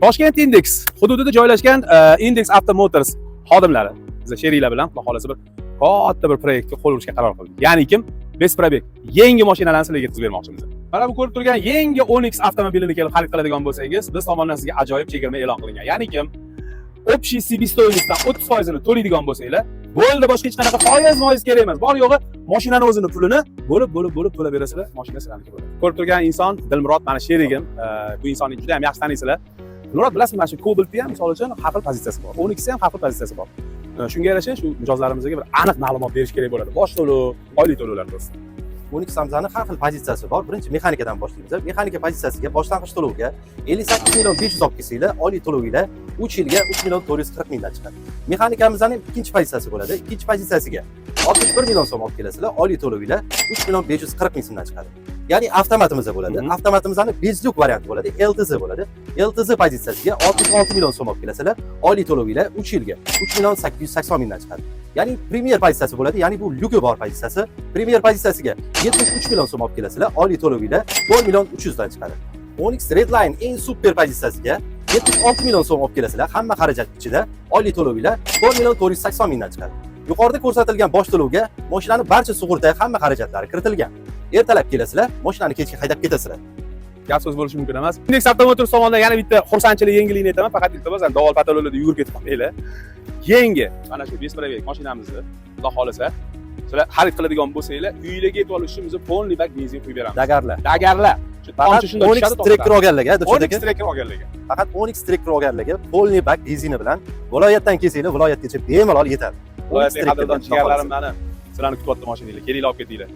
Toshkent Index hududida joylashgan Index Automotors xodimlari biz sheriklar bilan xudo xolasa bir katta bir proyektga qo'l urishga qaror qildik. Ya'ni kim? Best Probek. Yangi mashinalarni sizlarga yetkazib bermoqchimiz. Mana bu ko'rib turgan yangi Onyx avtomobilini kelib xarid qiladigan bo'lsangiz, biz tomonidan sizga ajoyib chegirma e'lon qilingan. Ya'ni kim? Общий себестоимостьdan 30% ni to'laydigan bo'lsanglar, bo'ldi boshqa hech qanaqa foiz kerak emas. Bor yo'g'i mashinani o'zini pulini bo'lib to'lab berasizlar, mashina sizlarniki bo'ladi. Ko'rib turgan inson Dilmurod, mana sherigim, bu insonni juda ham yaxshi taniysizlar. Dilmurod bilasizmi, mana shu Cobalt'da ham misol uchun har xil pozitsiyasi bor. Onyxda ham har xil pozitsiyasi bor. Shunga yarasha shu mijozlarimizga bir aniq ma'lumot berish kerak bo'ladi. Bosh to'lov, oylik to'lovlar to'g'risida. Onyx Samzani har xil pozitsiyasi bor. Birinchi mexanikadan boshlaymiz. Mexanika pozitsiyasiga boshlang'ich to'lovga 58 million 500 olib kelsanglar, oylik to'lovinglar 3 yilga 3 million 440 mingdan chiqadi. Mexanikamizning ikkinchi pozitsiyasi bo'ladi. Ikkinchi pozitsiyasiga 61 million so'm olib kelasizlar, oylik to'lovinglar 3 million 540 ming so'mdan chiqadi. Ya'ni avtomatimiz bo'ladi. Avtomatimizning bezlyuk varianti bo'ladi, LTZ bo'ladi. LTZ pozitsiyasiga 66 million so'm olib kelasizlar, oylik to'lovinglar 3 yilga 3 million 880 mingdan chiqadi. Ya'ni Premier pozitsiyasi bo'ladi, ya'ni bu lyuki bor pozitsiyasi. Premier pozitsiyasiga 73 million so'm olib kelasizlar, oylik to'lovinglar 4 million 300 dan chiqadi. Onyx Redline eng super pozitsiyasiga 76 million so'm olib kelasizlar, hamma xarajat ichida, oylik to'lovinglar 4 million 480 mingdan chiqadi. Yuqorida ko'rsatilgan bosh to'lovga mashinaning barcha sug'urta, hamma xarajatlari kiritilgan. Ertalab kelasizlar, mashinani kechga haydab ketasizlar. Gap so'z bo'lishi mumkin emas. Index Automotors tomonidan yana bitta xursandchilik, yangilikni aytaman. Faqat iltimos, davol patrollarda yurib ketib qolmanglar. Yangi mana shu Best Probek mashinamizni xudo xolasa sizlar xarid qiladigan bo'lsanglar, uyingizga yetib olish uchun biz polniy bak benzin quyib beramiz. Dagarlar. Shu tomchi shunday Onyx Tracker olganlarga, Onyx Tracker olganlarga. Faqat Onyx Tracker olganlarga polniy bak benzini bilan viloyatdan kelsanglar, viloyatgacha bemalol yetadi. Viloyatga qadrdon chigarlarim mani sizlarni kutyapti mashinanglar. Kelinglar olib ketinglar.